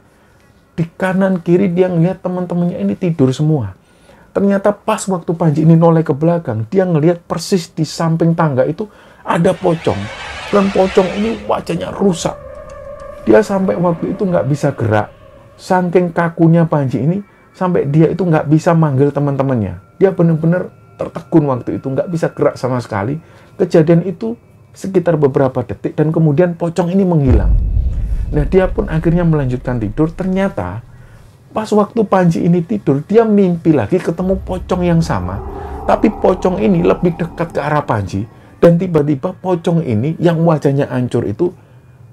Di kanan kiri dia ngeliat teman-temannya ini tidur semua. Ternyata pas waktu Panji ini noleh ke belakang, dia ngelihat persis di samping tangga itu ada pocong. Dan pocong ini wajahnya rusak. Dia sampai waktu itu nggak bisa gerak. Saking kakunya Panji ini, sampai dia itu nggak bisa manggil teman-temannya. Dia benar-benar tertegun waktu itu, nggak bisa gerak sama sekali. Kejadian itu sekitar beberapa detik dan kemudian pocong ini menghilang. Nah, dia pun akhirnya melanjutkan tidur. Ternyata pas waktu Panji ini tidur, dia mimpi lagi ketemu pocong yang sama. Tapi pocong ini lebih dekat ke arah Panji Dan tiba-tiba pocong ini yang wajahnya hancur itu,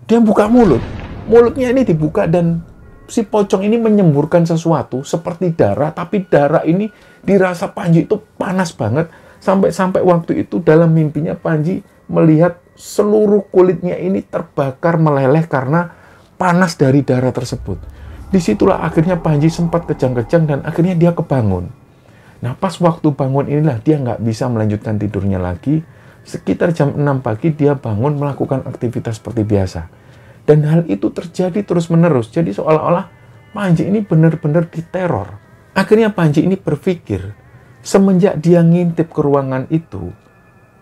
dia buka mulut. Mulutnya ini dibuka dan si pocong ini menyemburkan sesuatu seperti darah, tapi darah ini dirasa Panji itu panas banget. Sampai-sampai waktu itu dalam mimpinya Panji melihat seluruh kulitnya ini terbakar meleleh karena panas dari darah tersebut. Disitulah akhirnya Panji sempat kejang-kejang dan akhirnya dia kebangun. Nah, pas waktu bangun inilah dia nggak bisa melanjutkan tidurnya lagi. Sekitar jam 6 pagi dia bangun melakukan aktivitas seperti biasa. Dan hal itu terjadi terus-menerus. Jadi seolah-olah Panji ini benar-benar diteror. Akhirnya Panji ini berpikir, semenjak dia ngintip ke ruangan itu,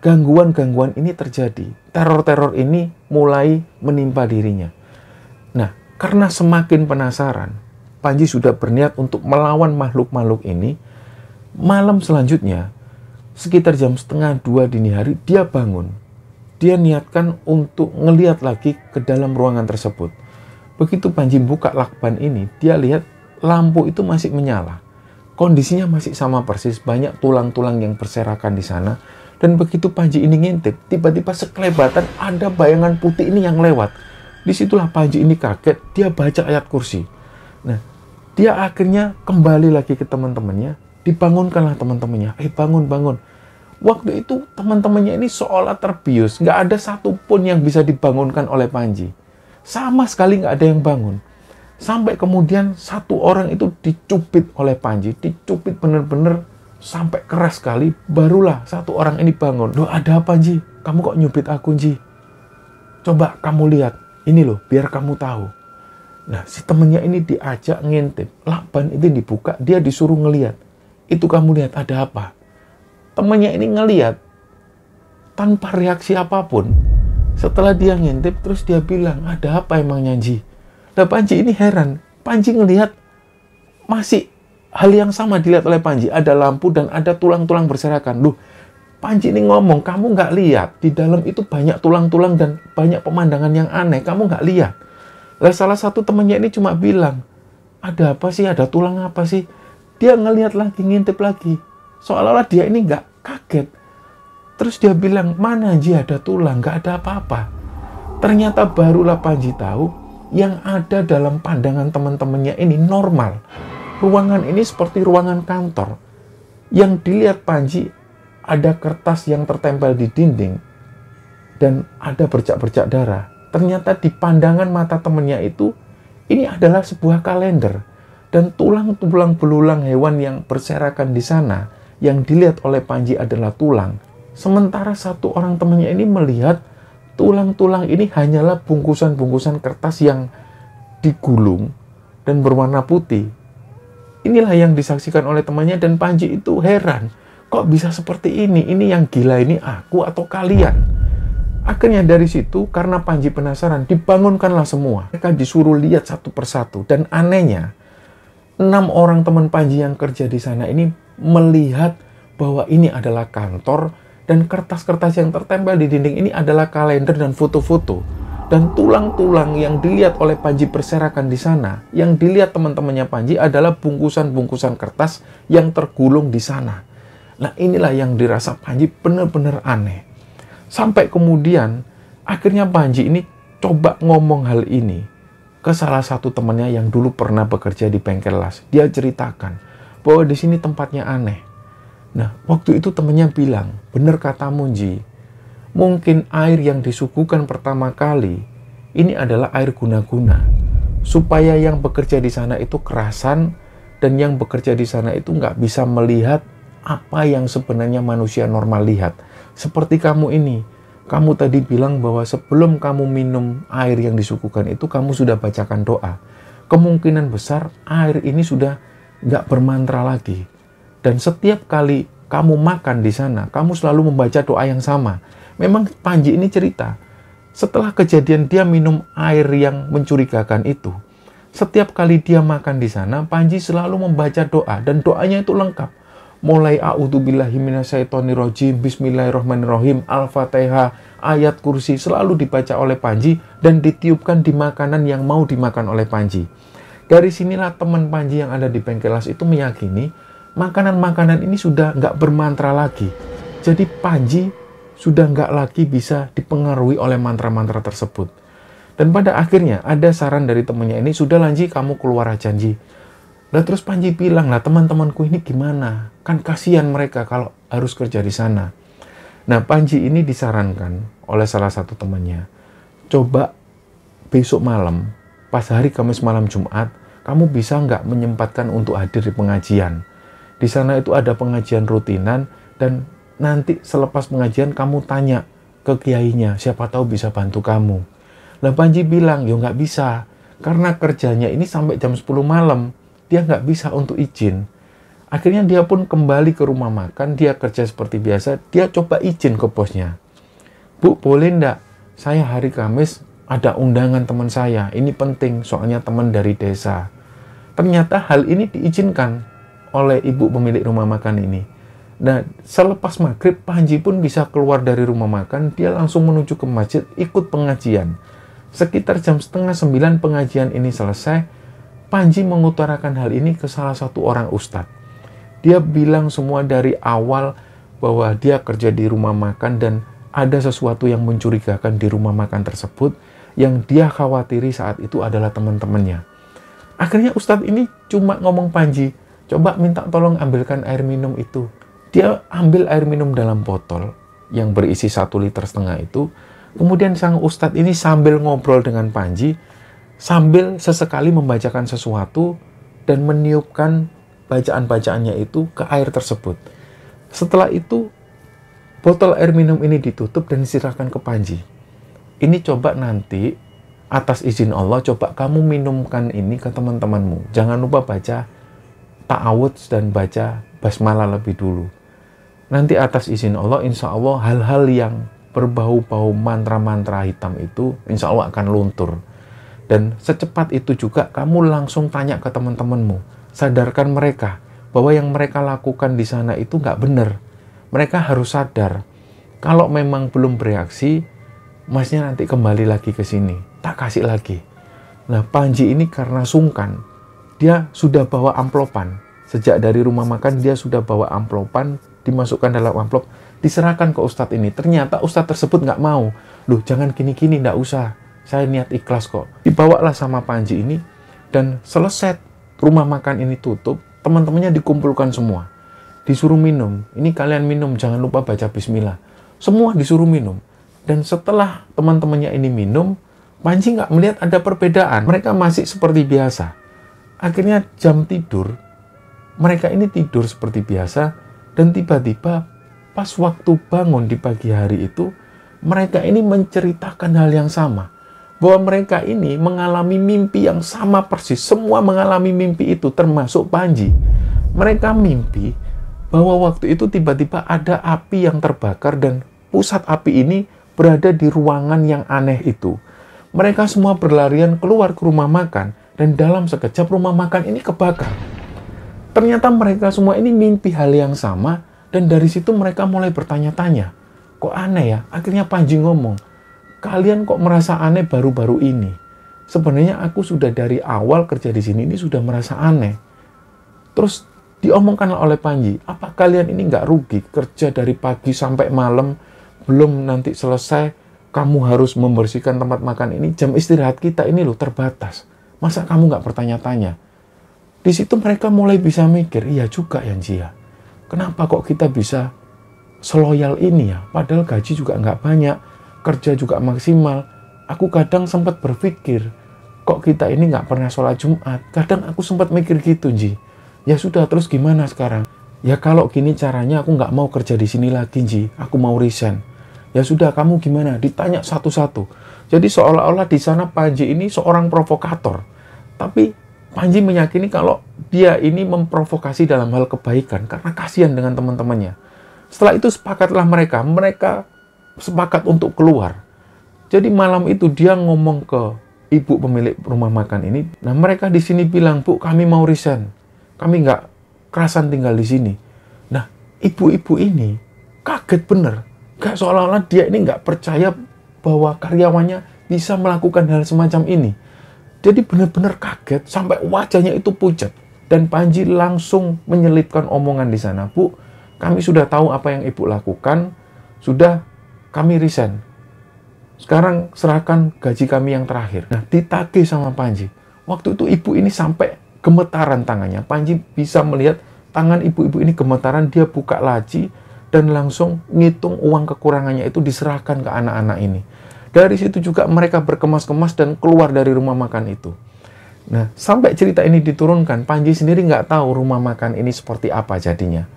gangguan-gangguan ini terjadi. Teror-teror ini mulai menimpa dirinya. Nah, karena semakin penasaran, Panji sudah berniat untuk melawan makhluk-makhluk ini. Malam selanjutnya, sekitar jam 1:30 dini hari, dia bangun. Dia niatkan untuk ngeliat lagi ke dalam ruangan tersebut. Begitu Panji buka lakban ini, dia lihat lampu itu masih menyala. Kondisinya masih sama persis, banyak tulang-tulang yang berserakan di sana. Dan begitu Panji ini ngintip, tiba-tiba sekelebatan ada bayangan putih ini yang lewat. Disitulah Panji ini kaget, dia baca ayat kursi. Nah, dia akhirnya kembali lagi ke teman-temannya, dibangunkanlah teman-temannya. Bangun. Waktu itu teman-temannya ini seolah terbius, nggak ada satupun yang bisa dibangunkan oleh Panji. Sama sekali nggak ada yang bangun. Sampai kemudian satu orang itu dicubit oleh Panji, dicubit bener-bener sampai keras sekali, barulah satu orang ini bangun. Loh, ada apa, Ji? Kamu kok nyubit aku, Ji? Coba kamu lihat, ini loh, biar kamu tahu. Nah, si temennya ini diajak ngintip, lakban itu dibuka, dia disuruh ngelihat. Itu kamu lihat ada apa? Temennya ini ngelihat tanpa reaksi apapun. Setelah dia ngintip, terus dia bilang, ada apa emangnya, Ji? Nah, Panji ini heran. Panji ngelihat masih hal yang sama dilihat oleh Panji. Ada lampu dan ada tulang-tulang berserakan. Loh, Panji ini ngomong, kamu nggak lihat? Di dalam itu banyak tulang-tulang dan banyak pemandangan yang aneh. Kamu nggak lihat? Lah, salah satu temannya ini cuma bilang, ada apa sih? Ada tulang apa sih? Dia ngelihat lagi, ngintip lagi. Seolah-olah dia ini nggak kaget. Terus dia bilang, mana Ji ada tulang? Nggak ada apa-apa. Ternyata barulah Panji tahu yang ada dalam pandangan teman-temannya ini normal. Ruangan ini seperti ruangan kantor. Yang dilihat Panji, ada kertas yang tertempel di dinding dan ada bercak-bercak darah. Ternyata di pandangan mata temannya itu, ini adalah sebuah kalender. Dan tulang-tulang belulang hewan yang berserakan di sana, yang dilihat oleh Panji adalah tulang. Sementara satu orang temannya ini melihat tulang-tulang ini hanyalah bungkusan-bungkusan kertas yang digulung dan berwarna putih. Inilah yang disaksikan oleh temannya dan Panji itu heran. Kok bisa seperti ini? Ini yang gila ini aku atau kalian? Akhirnya dari situ, karena Panji penasaran, dibangunkanlah semua. Mereka disuruh lihat satu persatu. Dan anehnya, 6 orang teman Panji yang kerja di sana ini melihat bahwa ini adalah kantor dan kertas-kertas yang tertempel di dinding ini adalah kalender dan foto-foto. Dan tulang-tulang yang dilihat oleh Panji berserakan di sana, yang dilihat teman-temannya Panji adalah bungkusan-bungkusan kertas yang tergulung di sana. Nah, inilah yang dirasa Panji benar-benar aneh. Sampai kemudian, akhirnya Panji ini coba ngomong hal ini ke salah satu temannya yang dulu pernah bekerja di bengkel las. Dia ceritakan bahwa di sini tempatnya aneh. Nah, waktu itu temannya bilang, bener katamu, Ji. Mungkin air yang disuguhkan pertama kali, ini adalah air guna-guna. Supaya yang bekerja di sana itu kerasan, dan yang bekerja di sana itu nggak bisa melihat apa yang sebenarnya manusia normal lihat. Seperti kamu ini, kamu tadi bilang bahwa sebelum kamu minum air yang disuguhkan itu, kamu sudah bacakan doa. Kemungkinan besar air ini sudah nggak bermantra lagi. Dan setiap kali kamu makan di sana, kamu selalu membaca doa yang sama. Memang Panji ini cerita, setelah kejadian dia minum air yang mencurigakan itu, setiap kali dia makan di sana, Panji selalu membaca doa. Dan doanya itu lengkap. Mulai a'udzubillahi minasyaitonirrajim, bismillahirrahmanirrahim, al-fatihah, ayat kursi selalu dibaca oleh Panji dan ditiupkan di makanan yang mau dimakan oleh Panji. Dari sinilah teman Panji yang ada di bengkelas itu meyakini makanan-makanan ini sudah nggak bermantra lagi. Jadi Panji sudah nggak lagi bisa dipengaruhi oleh mantra-mantra tersebut. Dan pada akhirnya ada saran dari temannya ini, sudah Ji, kamu keluar aja Ji. Nah terus Panji bilang, lah teman-temanku ini gimana? Kan kasihan mereka kalau harus kerja di sana. Nah Panji ini disarankan oleh salah satu temannya, coba besok malam, pas hari Kamis malam Jumat, kamu bisa nggak menyempatkan untuk hadir di pengajian. Di sana itu ada pengajian rutinan, dan nanti selepas pengajian kamu tanya ke kiainya, siapa tahu bisa bantu kamu. Lah Panji bilang, ya nggak bisa, karena kerjanya ini sampai jam 10 malam, dia nggak bisa untuk izin. Akhirnya dia pun kembali ke rumah makan, dia kerja seperti biasa, dia coba izin ke bosnya. Bu, boleh nggak? Saya hari Kamis ada undangan teman saya, ini penting, soalnya teman dari desa. Ternyata hal ini diizinkan oleh ibu pemilik rumah makan ini. Nah, selepas maghrib, Panji pun bisa keluar dari rumah makan, dia langsung menuju ke masjid, ikut pengajian. Sekitar jam 8:30 pengajian ini selesai, Panji mengutarakan hal ini ke salah satu orang ustadz. Dia bilang semua dari awal bahwa dia kerja di rumah makan dan ada sesuatu yang mencurigakan di rumah makan tersebut yang dia khawatiri saat itu adalah teman-temannya. Akhirnya ustadz ini cuma ngomong Panji, coba minta tolong ambilkan air minum itu. Dia ambil air minum dalam botol yang berisi 1,5 liter itu. Kemudian sang ustadz ini sambil ngobrol dengan Panji, sambil sesekali membacakan sesuatu dan meniupkan bacaan-bacaannya itu ke air tersebut. Setelah itu, botol air minum ini ditutup dan diserahkan ke Panji. Ini coba nanti, atas izin Allah, coba kamu minumkan ini ke teman-temanmu. Jangan lupa baca ta'awudz dan baca basmalah lebih dulu. Nanti atas izin Allah, insya Allah hal-hal yang berbau-bau mantra-mantra hitam itu insya Allah akan luntur. Dan secepat itu juga kamu langsung tanya ke teman-temanmu, sadarkan mereka bahwa yang mereka lakukan di sana itu nggak benar. Mereka harus sadar. Kalau memang belum bereaksi, masnya nanti kembali lagi ke sini, tak kasih lagi. Nah Panji ini karena sungkan, dia sudah bawa amplopan. Sejak dari rumah makan dia sudah bawa amplopan, dimasukkan dalam amplop, diserahkan ke ustadz ini. Ternyata ustadz tersebut nggak mau. Loh jangan gini-gini, nggak usah. Saya niat ikhlas kok. Dibawalah sama Panji ini, dan selesai rumah makan ini tutup, teman-temannya dikumpulkan semua. Disuruh minum. Ini kalian minum, jangan lupa baca bismillah. Semua disuruh minum. Dan setelah teman-temannya ini minum, Panji nggak melihat ada perbedaan. Mereka masih seperti biasa. Akhirnya jam tidur, mereka ini tidur seperti biasa, dan tiba-tiba pas waktu bangun di pagi hari itu, mereka ini menceritakan hal yang sama. Bahwa mereka ini mengalami mimpi yang sama persis. Semua mengalami mimpi itu, termasuk Panji. Mereka mimpi bahwa waktu itu tiba-tiba ada api yang terbakar dan pusat api ini berada di ruangan yang aneh itu. Mereka semua berlarian keluar ke rumah makan dan dalam sekejap rumah makan ini kebakar. Ternyata mereka semua ini mimpi hal yang sama dan dari situ mereka mulai bertanya-tanya. Kok aneh ya? Akhirnya Panji ngomong, kalian kok merasa aneh baru-baru ini? Sebenarnya aku sudah dari awal kerja di sini ini sudah merasa aneh. Terus diomongkan oleh Panji, apa kalian ini nggak rugi kerja dari pagi sampai malam, belum nanti selesai, kamu harus membersihkan tempat makan ini, jam istirahat kita ini loh terbatas. Masa kamu nggak bertanya-tanya? Di situ mereka mulai bisa mikir, iya juga ya Ji ya. Kenapa kok kita bisa seloyal ini ya? Padahal gaji juga nggak banyak, kerja juga maksimal. Aku kadang sempat berpikir, kok kita ini nggak pernah sholat Jumat? Kadang aku sempat mikir gitu Ji. Ya sudah, terus gimana sekarang? Ya kalau gini caranya aku nggak mau kerja di sini lagi Ji, aku mau resign. Ya sudah, kamu gimana? Ditanya satu-satu. Jadi seolah-olah di sana Panji ini seorang provokator. Tapi Panji meyakini kalau dia ini memprovokasi dalam hal kebaikan karena kasihan dengan teman-temannya. Setelah itu sepakatlah mereka sepakat untuk keluar. Jadi malam itu dia ngomong ke ibu pemilik rumah makan ini. Nah mereka di sini bilang, Bu, kami mau resign. Kami nggak kerasan tinggal di sini. Nah ibu-ibu ini kaget bener. Gak seolah-olah dia ini nggak percaya bahwa karyawannya bisa melakukan hal semacam ini. Jadi benar-benar kaget sampai wajahnya itu pucat. Dan Panji langsung menyelipkan omongan di sana. Bu, kami sudah tahu apa yang ibu lakukan. Sudah, kami resign. Sekarang serahkan gaji kami yang terakhir. Nah, ditagih sama Panji. Waktu itu ibu ini sampai gemetaran tangannya. Panji bisa melihat tangan ibu-ibu ini gemetaran, dia buka laci dan langsung ngitung uang kekurangannya itu diserahkan ke anak-anak ini. Dari situ juga mereka berkemas-kemas dan keluar dari rumah makan itu. Nah, sampai cerita ini diturunkan, Panji sendiri nggak tahu rumah makan ini seperti apa jadinya.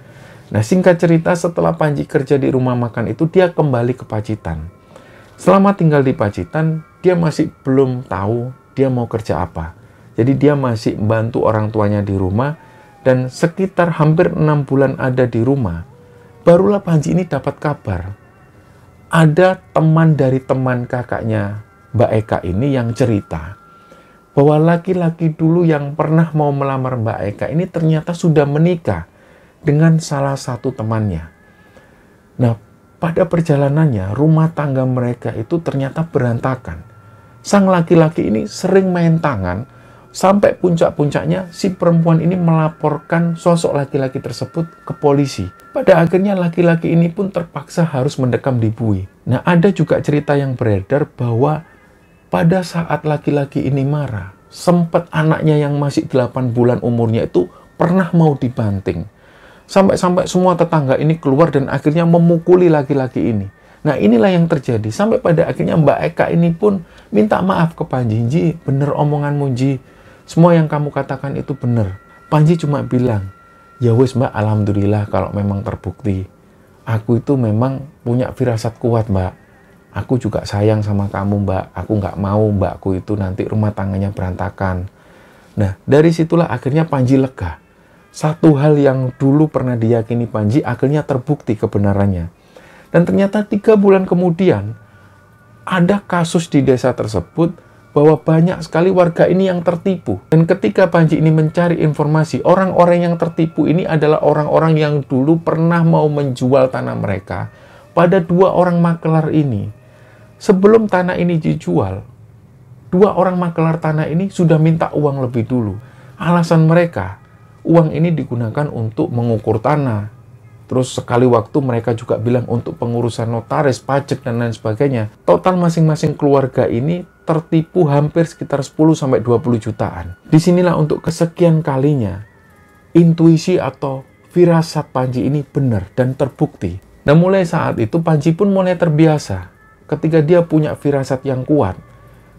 Nah, singkat cerita, setelah Panji kerja di rumah makan itu, dia kembali ke Pacitan. Selama tinggal di Pacitan, dia masih belum tahu dia mau kerja apa. Jadi dia masih membantu orang tuanya di rumah, dan sekitar hampir 6 bulan ada di rumah, barulah Panji ini dapat kabar. Ada teman dari teman kakaknya Mbak Eka ini yang cerita bahwa laki-laki dulu yang pernah mau melamar Mbak Eka ini ternyata sudah menikah dengan salah satu temannya. Nah, pada perjalanannya, rumah tangga mereka itu ternyata berantakan. Sang laki-laki ini sering main tangan, sampai puncak-puncaknya si perempuan ini melaporkan sosok laki-laki tersebut ke polisi. Pada akhirnya laki-laki ini pun terpaksa harus mendekam di bui. Nah, ada juga cerita yang beredar bahwa pada saat laki-laki ini marah, sempat anaknya yang masih 8 bulan umurnya itu pernah mau dibanting. Sampai-sampai semua tetangga ini keluar dan akhirnya memukuli laki-laki ini. Nah, inilah yang terjadi. Sampai pada akhirnya Mbak Eka ini pun minta maaf ke Panji. Ji, bener omonganmu, Ji. Semua yang kamu katakan itu bener. Panji cuma bilang, ya wis Mbak, alhamdulillah kalau memang terbukti. Aku itu memang punya firasat kuat, Mbak. Aku juga sayang sama kamu, Mbak. Aku nggak mau mbakku itu nanti rumah tangganya berantakan. Nah, dari situlah akhirnya Panji lega. Satu hal yang dulu pernah diyakini Panji akhirnya terbukti kebenarannya. Dan ternyata 3 bulan kemudian ada kasus di desa tersebut bahwa banyak sekali warga ini yang tertipu. Dan ketika Panji ini mencari informasi, orang-orang yang tertipu ini adalah orang-orang yang dulu pernah mau menjual tanah mereka pada 2 orang makelar ini. Sebelum tanah ini dijual, 2 orang makelar tanah ini sudah minta uang lebih dulu. Alasan mereka, uang ini digunakan untuk mengukur tanah. Terus sekali waktu mereka juga bilang untuk pengurusan notaris, pajak, dan lain sebagainya. Total masing-masing keluarga ini tertipu hampir sekitar 10-20 jutaan. Disinilah untuk kesekian kalinya, intuisi atau firasat Panji ini benar dan terbukti. Nah, mulai saat itu Panji pun mulai terbiasa. Ketika dia punya firasat yang kuat,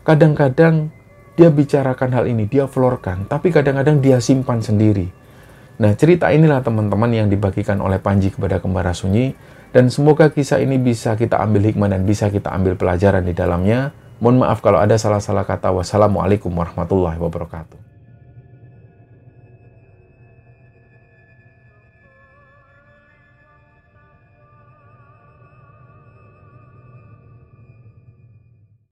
kadang-kadang dia bicarakan hal ini, dia florkan, tapi kadang-kadang dia simpan sendiri. Nah, cerita inilah teman-teman yang dibagikan oleh Panji kepada Kembara Sunyi, dan semoga kisah ini bisa kita ambil hikmah dan bisa kita ambil pelajaran di dalamnya. Mohon maaf kalau ada salah-salah kata. Wassalamualaikum warahmatullahi wabarakatuh.